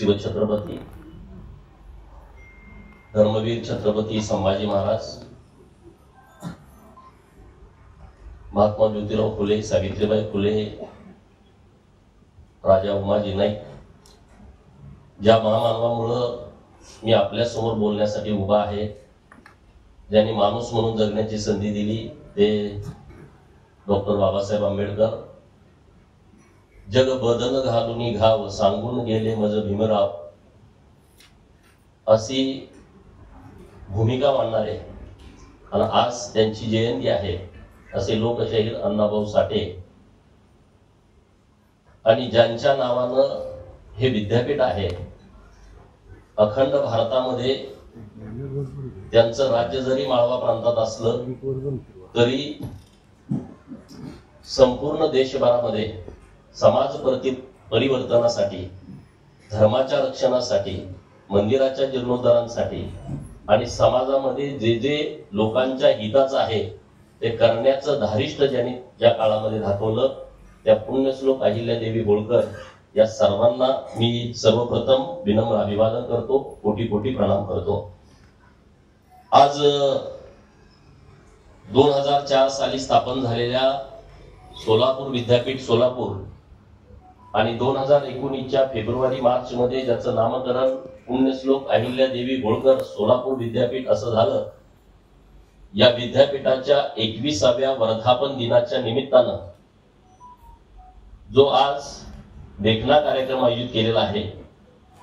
शिवछत्रपती धर्मवीर छत्रपती संभाजी महाराज, महात्मा ज्योतिराव फुले, सावित्रीबाई फुले, राजा उमाजी नाईक, ज्या महामानवामुळं मी आपल्या समोर बोलण्यासाठी उभा आहे, ज्यांनी माणूस म्हणून जगण्याची संधी दिली, ते डॉक्टर बाबासाहेब आंबेडकर. जग बदल घालून घाव सांगून गेले मज भीमराव, अशी भूमिका मांडणारे आणि आज त्यांची जयंती आहे असे लोकशाहीर अण्णाभाऊ साठे, आणि ज्यांच्या नावानं हे विद्यापीठ आहे, अखंड भारतामध्ये त्यांचं राज्य जरी माळवा प्रांतात असलं तरी संपूर्ण देशभरामध्ये समाज परिवर्तनासाठी, धर्माच्या रक्षणासाठी, मंदिराच्या जीर्णोद्धारांसाठी आणि समाजामध्ये जे जे लोकांच्या हिताचं आहे ते करण्याचं धारिष्ट ज्यांनी ज्या काळामध्ये दाखवलं, त्या पुण्यश्लोक अहिल्यादेवी होळकर या सर्वांना मी सर्वप्रथम विनम्र अभिवादन करतो, कोटी कोटी प्रणाम करतो. आज 2004 साली स्थापन झालेल्या सोलापूर विद्यापीठ सोलापूर आणि 2019च्या फेब्रुवारी मार्च मध्ये ज्याचं नामकरण पुण्यश्लोक अहिल्यादेवी होळकर सोलापूर विद्यापीठ असं झालं, या विद्यापीठाच्या 21व्या वर्धापन दिनाच्या निमित्तानं जो आज देखना कार्यक्रम आयोजित केलेला आहे,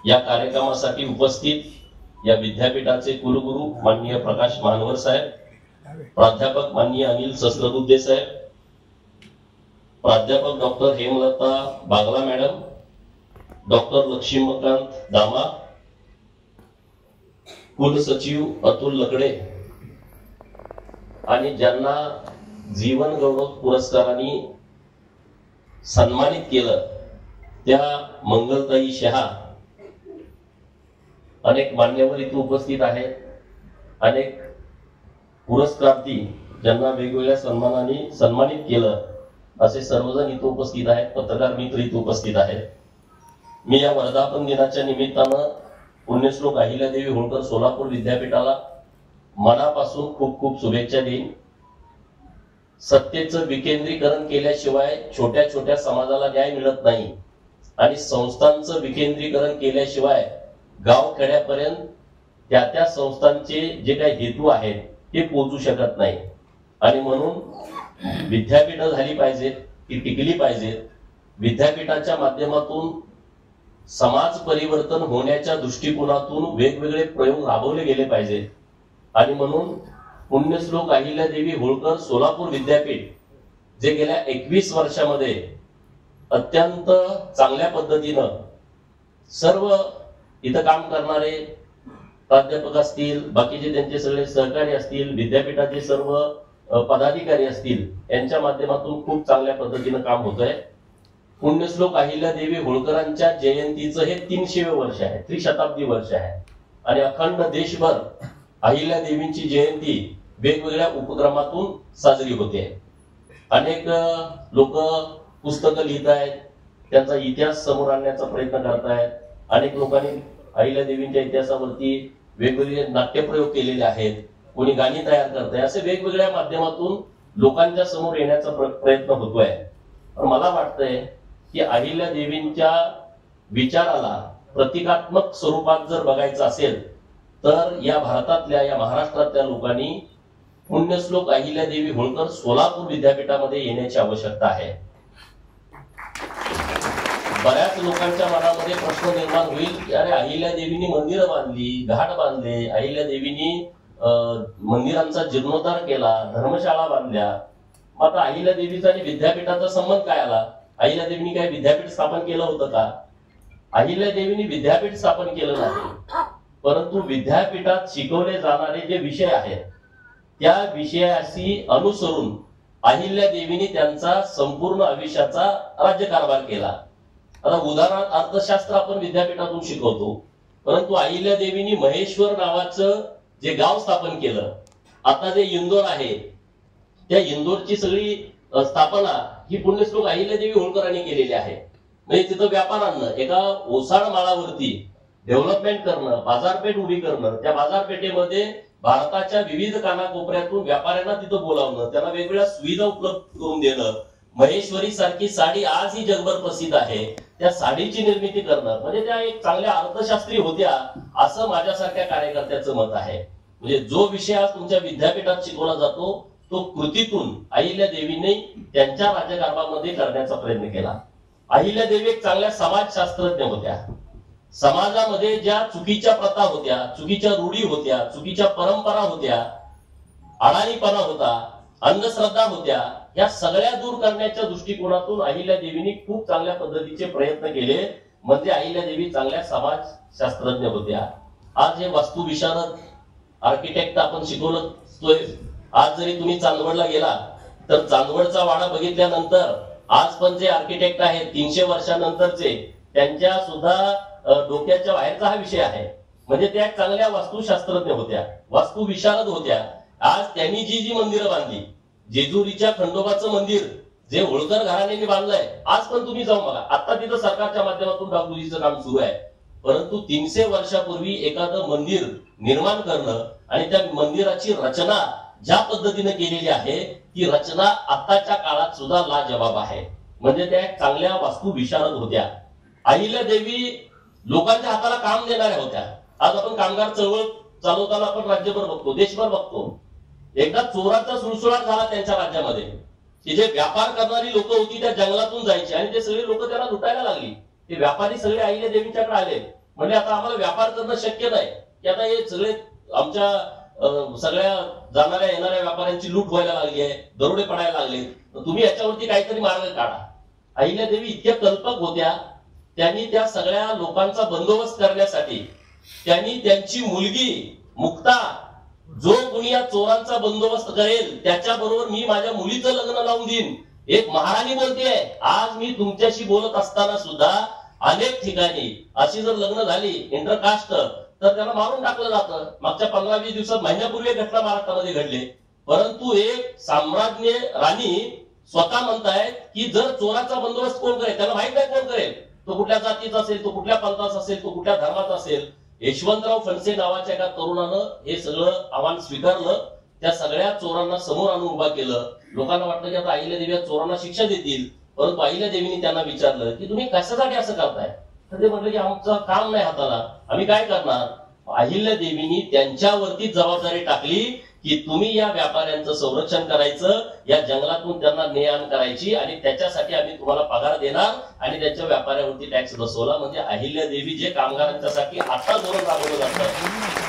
या कार्यक्रमासाठी उपस्थित या विद्यापीठाचे कुलगुरू माननीय प्रकाश मानवर साहेब, प्राध्यापक माननीय अनिल सहस्त्रबुद्धे साहेब, प्राध्यापक डॉक्टर हेमलता बागला मॅडम, डॉक्टर लक्ष्मीकांत दामा, कुलसचिव अतुल लकडे, आणि ज्यांना जीवन गौरव पुरस्काराने सन्मानित केलं त्या मंगलताई शहा, अनेक मान्यवर इथे उपस्थित आहेत, अनेक पुरस्कारार्थी ज्यांना वेगवेगळ्या सन्मानाने सन्मानित केलं असे सर्वजण इथे उपस्थित आहेत, पत्रकार मित्र इथे उपस्थित आहेत. मी या वर्धापन दिनाच्या निमित्तानं पुण्यश्लोक अहिल्यादेवी होळकर सोलापूर विद्यापीठाला मनापासून खूप खूप शुभेच्छा देईन. सत्तेचं विकेंद्रीकरण केल्याशिवाय छोट्या छोट्या समाजाला न्याय मिळत नाही आणि संस्थांचं विकेंद्रीकरण केल्याशिवाय गाव खेड्यापर्यंत त्या त्या संस्थांचे जे काही हेतू आहेत ते पोहोचू शकत नाही. आणि म्हणून विद्यापीठ झाली पाहिजेत, ती टिकली पाहिजेत. विद्यापीठाच्या माध्यमातून समाज परिवर्तन होण्याच्या दृष्टिकोनातून वेगवेगळे प्रयोग राबवले गेले पाहिजेत. आणि म्हणून पुण्यश्लोक अहिल्यादेवी होळकर सोलापूर विद्यापीठ जे गेल्या 21 वर्षामध्ये अत्यंत चांगल्या पद्धतीनं सर्व इथं काम करणारे प्राध्यापक असतील, बाकीचे त्यांचे सगळे सहकारी असतील, विद्यापीठाचे सर्व पदाधिकारी असतील, यांच्या माध्यमातून खूप चांगल्या पद्धतीनं काम होत आहे. पुण्यश्लोक अहिल्यादेवी होळकरांच्या जयंतीचं हे 300वे वर्ष आहे, त्रिशताब्दी वर्ष आहे. आणि अखंड देशभर अहिल्यादेवींची जयंती वेगवेगळ्या उपक्रमातून साजरी होते. अनेक लोक पुस्तकं लिहित आहेत, त्यांचा इतिहास समोर आणण्याचा प्रयत्न करतायत. अनेक लोकांनी अहिल्यादेवींच्या इतिहासावरती वेगवेगळे नाट्यप्रयोग केलेले आहेत, कोणी गाणी तयार करत आहे, असे वेगवेगळ्या माध्यमातून लोकांच्या समोर येण्याचा प्रयत्न होतोय. पण मला वाटतंय की अहिल्यादेवींच्या विचाराला प्रतिकात्मक स्वरूपात जर बघायचं असेल तर या भारतातल्या, या महाराष्ट्रातल्या लोकांनी पुण्यश्लोक अहिल्यादेवी होळकर सोलापूर विद्यापीठामध्ये येण्याची आवश्यकता आहे. बऱ्याच लोकांच्या मनामध्ये प्रश्न निर्माण होईल की अरे अहिल्यादेवींनी मंदिरं बांधली, घाट बांधले, अहिल्यादेवींनी मंदिरांचा जीर्णोद्धार केला, धर्मशाळा बांधल्या, मग आता अहिल्यादेवीचा आणि विद्यापीठाचा संबंध काय आला? अहिल्यादेवींनी काय विद्यापीठ स्थापन केलं होतं का? अहिल्यादेवींनी विद्यापीठ स्थापन केलं नाही, परंतु विद्यापीठात शिकवले जाणारे जे विषय आहेत त्या विषयाशी अनुसरून अहिल्यादेवींनी त्यांचा संपूर्ण आयुष्याचा राज्यकारभार केला. आता उदाहरण अर्थशास्त्र आपण विद्यापीठातून शिकवतो, परंतु अहिल्यादेवींनी महेश्वर नावाचं जे गाव स्थापन केलं, आता जे इंदोर आहे त्या इंदोरची सगळी स्थापना ही पुण्यश्लोक अहिल्यादेवी होळकरांनी केलेली आहे. म्हणजे तिथं व्यापाऱ्यांना एका ओसाड माळावरती डेव्हलपमेंट करणं, बाजारपेठ उभी करणं, त्या बाजारपेठेमध्ये भारताच्या विविध कानाकोपऱ्यातून व्यापाऱ्यांना तिथं बोलावणं, त्यांना वेगवेगळ्या सुविधा उपलब्ध करून देणं, महेश्वरी सारखी साडी आजही जगभर प्रसिद्ध आहे, त्या साडीची निर्मिती करणं, म्हणजे त्या एक चांगल्या अर्थशास्त्री होत्या असं माझ्यासारख्या कार्यकर्त्याचं मत आहे. म्हणजे जो विषय आज तुमच्या विद्यापीठात शिकवला जातो तो कृतीतून अहिल्यादेवींनी त्यांच्या राज्यकारभारामध्ये करण्याचा प्रयत्न केला. अहिल्यादेवी एक चांगल्या समाजशास्त्रज्ञ होत्या. समाजामध्ये ज्या चुकीच्या प्रथा होत्या, चुकीच्या रूढी होत्या, चुकीच्या परंपरा होत्या, अडाणीपणा होता, अंधश्रद्धा होत्या, या सगळ्या दूर करण्याच्या दृष्टिकोनातून अहिल्यादेवींनी खूप चांगल्या पद्धतीचे प्रयत्न केले. म्हणजे अहिल्यादेवी चांगल्या समाजशास्त्रज्ञ होत्या. आज हे वास्तुविशारद आर्किटेक्ट आपण शिकवतोय. आज जरी तुम्ही चांदवडला गेला तर चांदवडचा वाडा बघितल्यानंतर आज पण जे आर्किटेक्ट आहेत 300 वर्षानंतरचे, त्यांच्या सुद्धा डोक्याच्या बाहेरचा हा विषय आहे. म्हणजे त्या चांगल्या वास्तुशास्त्रज्ञ होत्या, वास्तुविशारद होत्या. आज त्यांनी जी मंदिरं बांधली, जेजुरीच्या खंडोबाचं मंदिर जे होळकर घराण्याने बांधलंय, आज पण तुम्ही जाऊन बघा. आता तिथं सरकारच्या माध्यमातून डागडुजीचं काम सुरू आहे. परंतु 300 वर्षापूर्वी एखादं मंदिर निर्माण करणं आणि त्या मंदिराची रचना ज्या पद्धतीने केलेली आहे ती रचना आताच्या काळात सुद्धा लाजवाब आहे. म्हणजे त्या चांगल्या वास्तुविशारद होत्या. अहिल्यादेवी लोकांच्या हाताला काम देणाऱ्या होत्या. आज आपण कामगार चळवळ चालवताना आपण राज्यभर बघतो, देशभर बघतो. एकदा चोराचा सुळसुळाट झाला त्यांच्या राज्यामध्ये, की जे व्यापार करणारी लोक होती त्या जंगलातून जायची आणि ते सगळे लोक त्यांना लुटायला लागली. ते व्यापारी सगळे अहिल्यादेवींच्याकडे आले, म्हणजे आता आम्हाला व्यापार करणं शक्य नाही, की आता हे सगळे आमच्या सगळ्या जाणाऱ्या येणाऱ्या व्यापाऱ्यांची लूट व्हायला लागली आहे, दरोडे पडायला लागले, तुम्ही याच्यावरती काहीतरी मार्ग काढा. अहिल्यादेवी इतक्या कल्पक होत्या. त्यांनी त्या सगळ्या लोकांचा बंदोबस्त करण्यासाठी त्यांनी त्यांची मुलगी मुक्ता, जो कुणी या चोरांचा बंदोबस्त करेल त्याच्याबरोबर मी माझ्या मुलीचं लग्न लावून देईन, एक महाराणी बोलतेय. आज मी तुमच्याशी बोलत असताना सुद्धा अनेक ठिकाणी अशी जर लग्न झाली इंटरकास्ट तर त्याला मारून टाकलं जातं. मागच्या 15-20 दिवसात, महिन्यापूर्वी घटना महाराष्ट्रामध्ये घडली. परंतु एक साम्राज्ञी राणी स्वतः म्हणतायत की जर चोराचा बंदोबस्त कोण करेल, त्याला माहित नाही कोण करेल, तो कुठल्या जातीचा असेल, तो कुठल्या पंथाचा असेल, तो कुठल्या धर्माचा असेल. यशवंतराव फणसे नावाच्या एका तरुणानं हे सगळं आव्हान स्वीकारलं. त्या सगळ्या चोरांना समोर आणून उभा केलं. लोकांना वाटलं की आता अहिल्यादेवी या चोरांना शिक्षा देतील. परंतु अहिल्यादेवींनी त्यांना विचारलं की तुम्ही कशासाठी असं करताय, तर ते म्हटलं की आमचं काम नाही हाताला, आम्ही काय करणार. अहिल्यादेवींनी त्यांच्यावरती जबाबदारी टाकली की तुम्ही या व्यापाऱ्यांचं संरक्षण करायचं, या जंगलातून त्यांना ने-आण करायची आणि त्याच्यासाठी आम्ही तुम्हाला पगार देणार आणि त्यांच्या व्यापाऱ्यावरती टॅक्स बसवला. म्हणजे अहिल्यादेवी जे कामगारांच्यासाठी आता धोरण राबवलं जातं,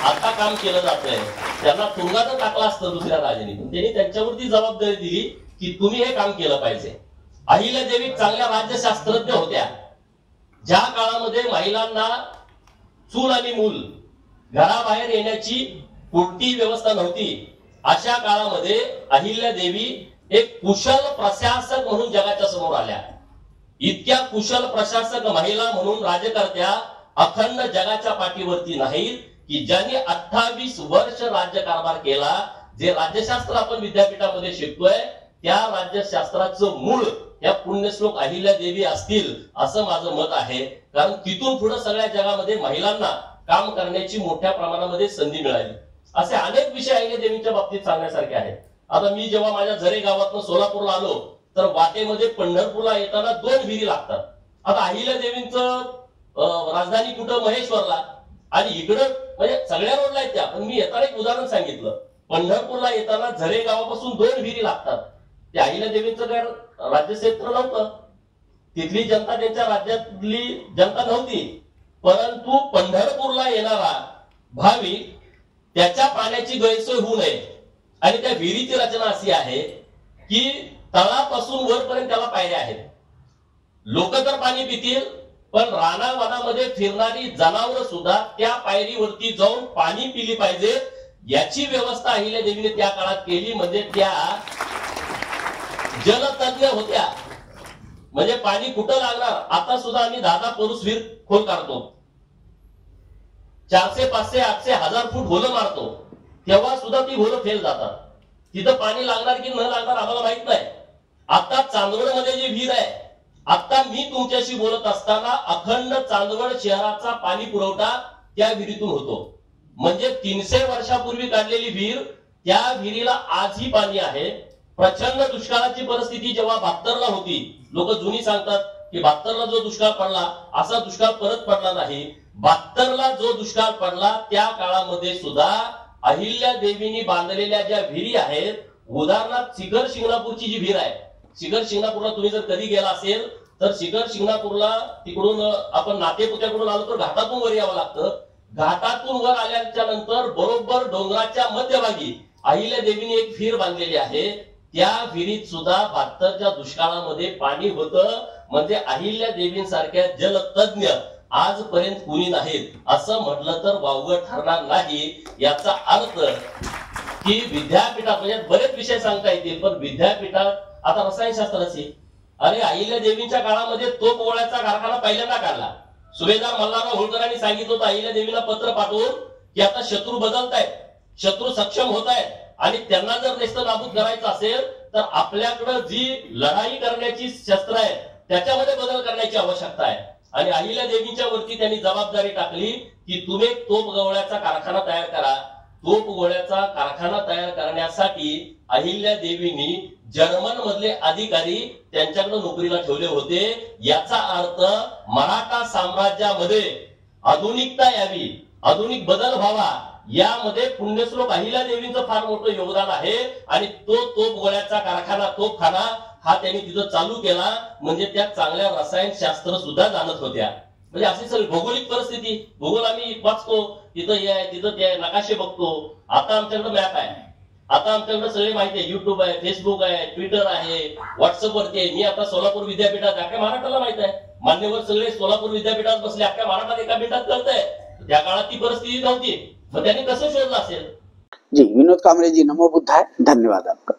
आता काम केलं जातंय, त्यांना तुरुंगात टाकलं असतं दुसऱ्या राजांनी, त्यांनी त्यांच्यावरती जबाबदारी दिली की तुम्ही हे काम केलं पाहिजे. अहिल्यादेवी चांगल्या राज्यशास्त्रज्ञ होत्या. ज्या काळामध्ये महिलांना चूल आणि मूल घराबाहेर येण्याची कोणतीही व्यवस्था नव्हती, अशा काळामध्ये अहिल्यादेवी एक कुशल प्रशासक म्हणून जगाच्या समोर आल्या. इतक्या कुशल प्रशासक महिला म्हणून राज्यकर्त्या अखंड जगाच्या पाठीवरती नाहीत की ज्यांनी 28 वर्ष राज्यकारभार केला. जे राज्यशास्त्र आपण विद्यापीठामध्ये शिकतोय त्या राज्यशास्त्राचं मूळ या पुण्यश्लोक अहिल्यादेवी असतील असं माझं मत आहे. कारण तिथून पुढे सगळ्या जगामध्ये महिलांना काम करण्याची मोठ्या प्रमाणामध्ये संधी मिळाली. असे अनेक विषय अहिल्यादेवींच्या बाबतीत सांगण्यासारखे आहेत. आता मी जेव्हा माझ्या झरे गावातून सोलापूरला आलो तर वाटेमध्ये पंढरपूरला येताना 2 विहिरी लागतात. आता अहिल्यादेवींचं राजधानी कुठं, महेश्वरला, आणि इकडं म्हणजे सगळ्या रोडला आहेत त्या. पण मी येताना एक उदाहरण सांगितलं, पंढरपूरला येताना झरे गावापासून 2 विहिरी लागतात. ते अहिल्यादेवींचं काय राज्यक्षेत्र नव्हतं, तिथली जनता त्यांच्या राज्यातली जनता नव्हती. परंतु पंढरपूरला येणारा भाविक त्याच्या पाण्याची गैरसोय होऊ नये आणि त्या विहिरीची रचना अशी आहे की तळापासून वरपर्यंत त्याला पायऱ्या आहेत. लोक तर पाणी पितील, पण रानावनामध्ये फिरणारी जनावर सुद्धा त्या पायरीवरती जाऊन पाणी पिली पाहिजे याची व्यवस्था अहिल्यादेवीने त्या काळात केली. म्हणजे त्या जलतज्ञ होत्या. म्हणजे पाणी कुठं लागणार, आता सुद्धा आम्ही 10-10 परुस विहीर खोल काढतो, 400, 500, 800, 1000 फूट होलं मारतो, तेव्हा सुद्धा ती होलं फेल जातात. तिथं पाणी लागणार की न लागणार आम्हाला माहित नाही. आता चांदवडमध्ये जी विहीर आहे आता मी तुमच्याशी बोलत असताना अखंड चांदवड शहराचा पाणी पुरवठा त्या विहिरीतून होतो. म्हणजे 300 वर्षापूर्वी काढलेली विहीर, त्या विहिरीला आजही पाणी आहे. प्रचंड दुष्काळाची परिस्थिती जेव्हा 72ला होती, लोक जुनी सांगतात की 72ला जो दुष्काळ पडला असा दुष्काळ परत पडला नाही. 72ला जो दुष्काळ पडला त्या काळामध्ये सुद्धा अहिल्या देवींनी बांधलेल्या ज्या विहिरी आहेत, उदाहरणार्थ शिखर शिंगणापूरची जी विहीर आहे, शिखर शिंगणापूरला तुम्ही जर कधी गेला असेल तर शिखर शिंगणापूरला तिकडून आपण नातेपुत्याकडून आलो तर घाटातून वर यावं लागतं. घाटातून वर आल्याच्या नंतर बरोबर डोंगराच्या मध्यभागी अहिल्या देवीने एक विहीर बांधलेली आहे. त्या विहिरीत सुद्धा 72च्या दुष्काळामध्ये पाणी होतं. म्हणजे अहिल्या देवींसारख्या जलतज्ञ आजपर्यंत कुणी नाहीत असं म्हटलं तर वावगं ठरणार नाही. याचा अर्थ की विद्यापीठात, म्हणजे बरेच विषय सांगता येतील, पण विद्यापीठात आता रसायनशास्त्राची, अरे अहिल्या देवींच्या काळामध्ये तोप गोळ्याचा कारखाना पहिल्यांदा काढला. सुभेदार मल्हारराव होळकरांनी सांगितलं होतं अहिल्या देवीला पत्र पाठवून की आता शत्रू बदलतायत, शत्रू सक्षम होत आहेत आणि त्यांना जर नेस्तनाबूत करायचं असेल तर आपल्याकडे जी लढाई करण्याची शस्त्र आहे त्याच्यामध्ये बदल करण्याची आवश्यकता आहे. आणि अहिल्या देवींच्या वरती त्यांनी जबाबदारी टाकली की तुम्ही तोप गोळ्याचा कारखाना तयार करा. तोप गोळ्याचा कारखाना तयार करण्यासाठी अहिल्या देवींनी जर्मन मधले अधिकारी त्यांच्याकडे नोकरीला ठेवले होते. याचा अर्थ मराठा साम्राज्यामध्ये आधुनिकता यावी, आधुनिक बदल व्हावा, यामध्ये पुण्यश्लोक अहिल्या देवींचं फार मोठं योगदान आहे. आणि तो तोप गोळ्याचा कारखाना, तोपखाना हा त्यांनी तिथं चालू केला. म्हणजे त्या चांगल्या रसायनशास्त्र सुद्धा जाणत होत्या. म्हणजे अशी सगळी भौगोलिक परिस्थिती, भूगोल आम्ही वाचतो, तिथं हे आहे तिथं ते आहे, नकाशे बघतो. आता आमच्याकडे मॅप आहे, आता आमच्याकडे सगळी माहिती आहे, युट्यूब आहे, फेसबुक आहे, ट्विटर आहे, व्हॉट्सअप वरती आहे. मी आता सोलापूर विद्यापीठात, अख्ख्या महाराष्ट्राला माहित आहे, मान्यवर सगळे सोलापूर विद्यापीठात बसले, अख्ख्या महाराष्ट्रात एका मिनिटात कळतंय. त्या काळात ती परिस्थिती नव्हती, मग त्यांनी कसं शोधलं असेल. जी विनोद कामरे जी, नमो बुद्धाय, धन्यवाद आपका.